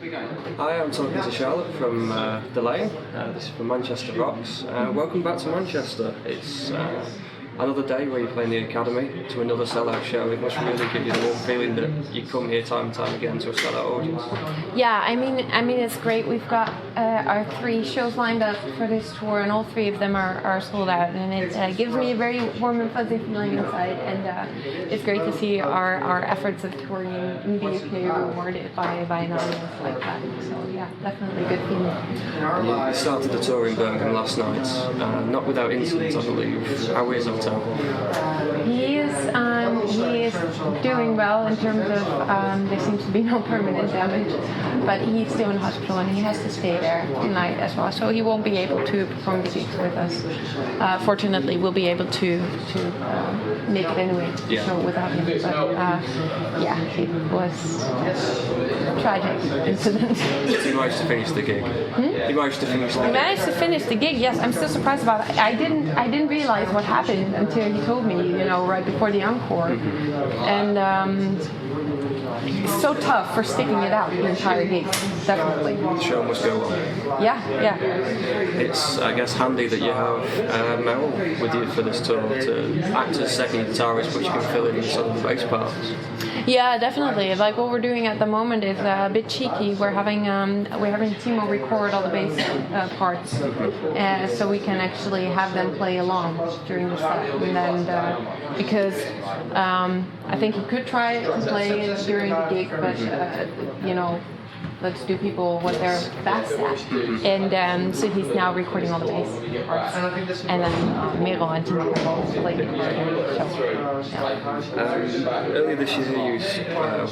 Hi, I'm talking to Charlotte from Delain. This is from Manchester Rocks. Welcome back to Manchester. It's another day where you play in the academy to another sellout show. It must really give you the warm feeling that you come here time and time again to a sellout audience. Yeah, I mean it's great. We've got our 3 shows lined up for this tour, and all 3 of them are sold out, and it gives me a very warm and fuzzy feeling inside. And it's great to see our efforts of touring in the UK rewarded by an audience like that. So yeah, definitely a good feeling. You started the tour in Birmingham last night, not without incident, I believe. How is Otto? He is doing well in terms of there seems to be no permanent damage, but he's still in hospital and he has to stay there tonight as well. So he won't be able to perform the gigs with us. Fortunately, we'll be able to make it anyway. Yeah. So without him, but yeah, it was a tragic incident. You managed to finish the gig. You managed to finish the gig. I managed to finish the gig. Yes, I'm still surprised about it. I didn't realize what happened until he told me, right before the encore. And it's so tough for sticking it out the entire gig, definitely. The show must go on. Yeah. It's, I guess, handy that you have Mel with you for this tour to act as second guitarist, but you can fill in some of the bass parts. Yeah, definitely. Like what we're doing at the moment is a bit cheeky. We're having Timo record all the bass parts, so we can actually have them play along during the set. And then because I think he could try to play it during the gig, but let's do people what they're best at. And so he's now recording all the bass parts. And then Merel and Timo will play the Earlier this year you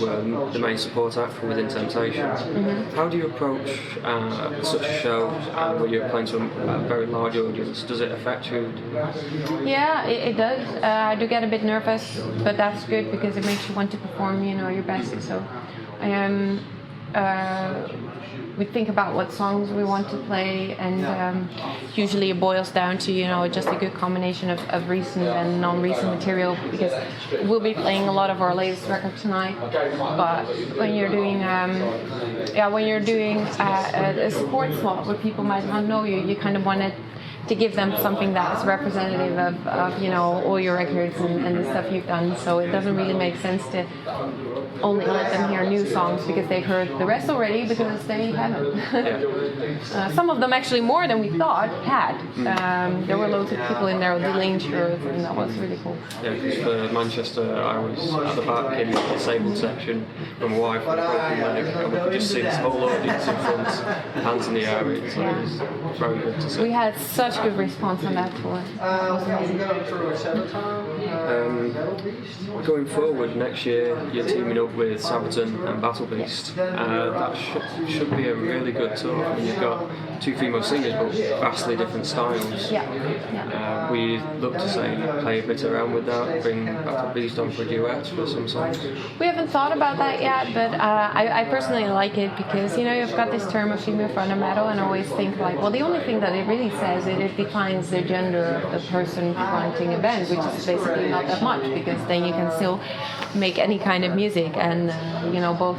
were the main support act from Within Temptation. How do you approach such a show where you're playing to a very large audience? Does it affect you? Yeah, it does. I do get a bit nervous, but that's good because it makes you want to perform your best. So we think about what songs we want to play, and usually it boils down to just a good combination of recent and non-recent material, because we'll be playing a lot of our latest record tonight. But when you're doing a support slot where people might not know you, you kind of want to give them something that is representative of all your records and the stuff you've done. So it doesn't really make sense to only let them hear new songs because they've heard the rest already, because they haven't. Some of them actually more than we thought had. There were loads of people in there with Delain shirts, and that was really cool. Yeah, because for Manchester, I was at the back in the disabled section with my wife with a broken leg, and we could just see this whole audience in front, hands in the air. It was very good to see. We had such good response on that tour. It was amazing. Going forward next year, you're teaming up with Sabaton and Battle Beast. That should be a really good tour. I mean, you've got 2 female singers, but vastly different styles. We look to play a bit around with that, bring Battle Beast on for a duet for some songs. We haven't thought about that yet, but I personally like it because you've got this term of female front of metal, and I always think the only thing that it really says is it defines the gender of the person fronting a band, which is basically not that much, because then you can still make any kind of music, and both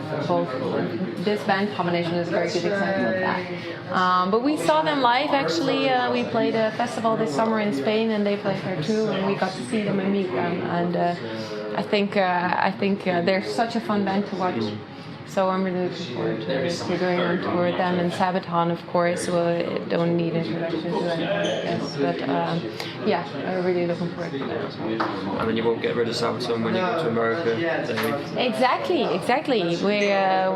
this band combination is a very good example of that. But we saw them live actually. We played a festival this summer in Spain, and they played there too, and we got to see them and meet them, and I think they're such a fun band to watch. So I'm really looking forward to going on tour with them, and Sabaton, of course. Don't need introduction to them, I guess. But I'm really looking forward to that as well. And then you won't get rid of Sabaton when you go to America. Exactly.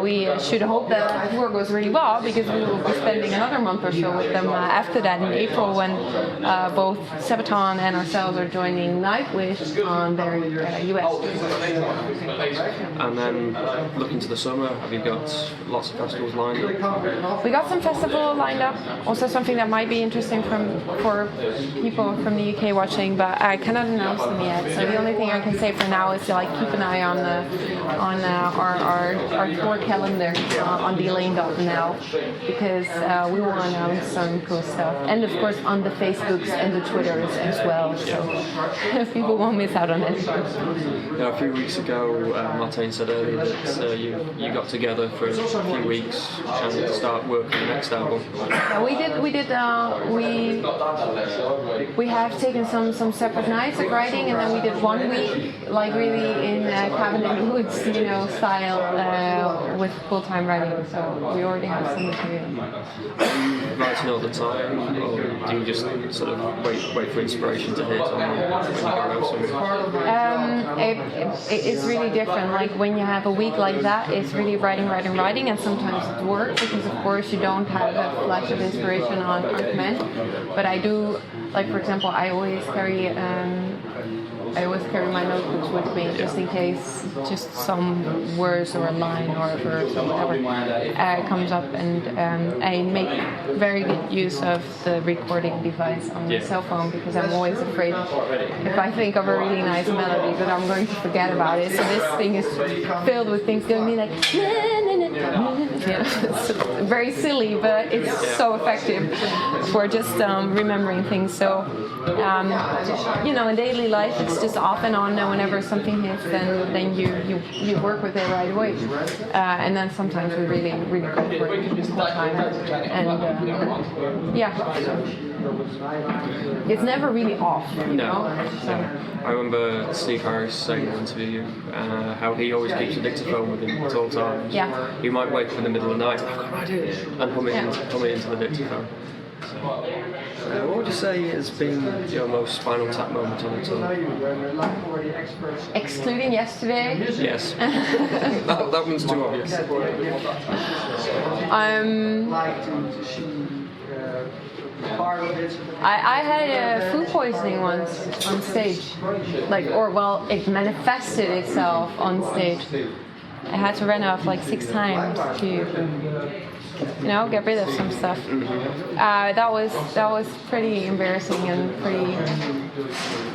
We should hope that the tour goes really well, because we will be spending another month or so with them after that in April, when both Sabaton and ourselves are joining Nightwish on their US tour. And then looking to the summer, have you got lots of festivals lined up? We got some festivals lined up. Also something that might be interesting for people from the UK watching, but I cannot announce them yet. So the only thing I can say for now is to keep an eye on our tour calendar on Delain.nl, because we will announce some cool stuff, and of course on the Facebooks and the Twitters as well. So people won't miss out on it. A few weeks ago, Martin said earlier that you you got together for a few weeks and start working on the next album? Yeah, we have taken some separate nights of writing, and then we did 1 week, like really in cabin in the woods, style with full-time writing. So we already have some material. Are you writing all the time, or do you just sort of wait for inspiration to hit on when you go out somewhere? It's really different. Like when you have a week like that, it's really writing, and sometimes it works because of course you don't have a flash of inspiration on command. But I do, like for example, I always carry my notebooks with me just in case just some words or a line or a verse or whatever comes up, and I make very good use of the recording device on my cell phone because I'm always afraid if I think of a really nice melody that I'm going to forget about it. So this thing is filled with things going to be like it's very silly, but it's so effective for just remembering things. So in daily life it's just off and on. Now whenever something hits, then you work with it right away, and then sometimes we really go for it full time, and it's never really off. No. So. I remember Steve Harris saying in an interview how he always keeps a dictaphone with him at all times. Yeah. He might wake up in the middle of the night, I've got an idea, and hum it into the dictaphone. What would you say has been your most Spinal Tap moment on the tour? Excluding yesterday? Yes. that one's too obvious. I had food poisoning once on stage, it manifested itself on stage. I had to run off like 6 times to, get rid of some stuff. That was pretty embarrassing and pretty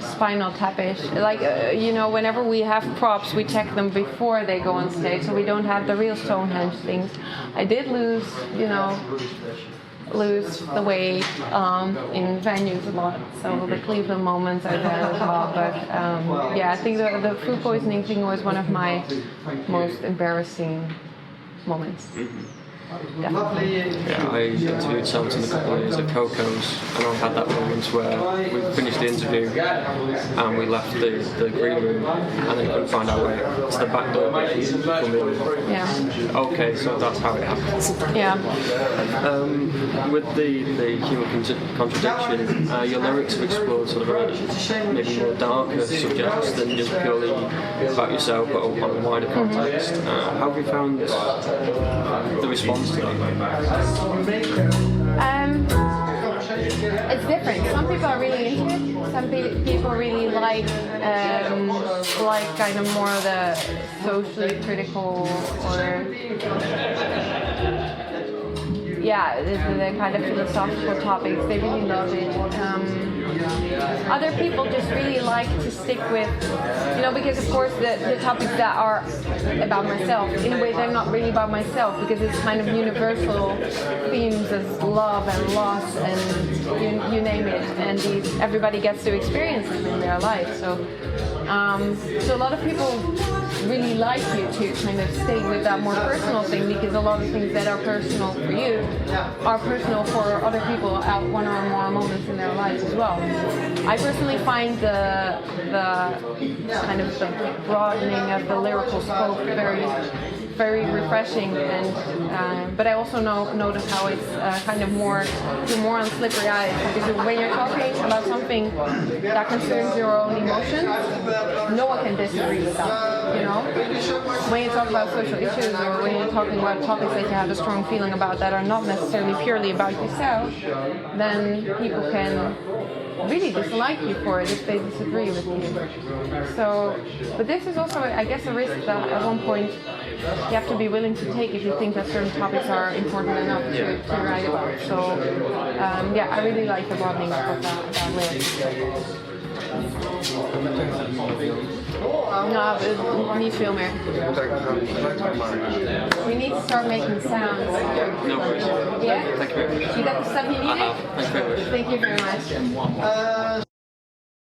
Spinal Tap-ish. Whenever we have props, we check them before they go on stage, so we don't have the real Stonehenge things. I did lose the weight in venues a lot, so the Cleveland moments are there as well. But I think the food poisoning thing was one of my most embarrassing moments. Definitely. Yeah, I interviewed Samson a couple of years at Coco's, and I had that moment where we finished the interview and we left the green room and then couldn't find our way to the back door. Yeah. Okay, so that's how it happens. Yeah. With the human contradiction, your lyrics have explored sort of maybe more darker subjects than just purely about yourself, but on a wider context. How have you found the response to that? It's different. Some people are really into it. Some people really like kind of more of the socially critical or the kind of philosophical topics. They really love it. Other people just really like to stick with, because of course the topics that are about myself, in a way they're not really about myself, because it's kind of universal themes as love and loss and you name it, and everybody gets to experience them in their life. So a lot of people really like you to kind of stay with that more personal thing, because a lot of things that are personal for you are personal for other people at one or more moments in their lives as well. I personally find the kind of the broadening of the lyrical scope very refreshing, and but I also notice how it's kind of more on slippery ice, because when you're talking about something that concerns your own emotions, no one can disagree with that. When you talk about social issues, or when you're talking about topics that you have a strong feeling about that are not necessarily purely about yourself, then people can really dislike you for it if they disagree with you. So, but this is also, I guess, a risk that at one point you have to be willing to take if you think that certain topics are important enough to write about. So, I really like the broadening of that list. No, niet veel meer. We need to start making sounds. No worries. Yeah? Thank you very much. You got the stuff you needed? Thank you very much. Thank you very much.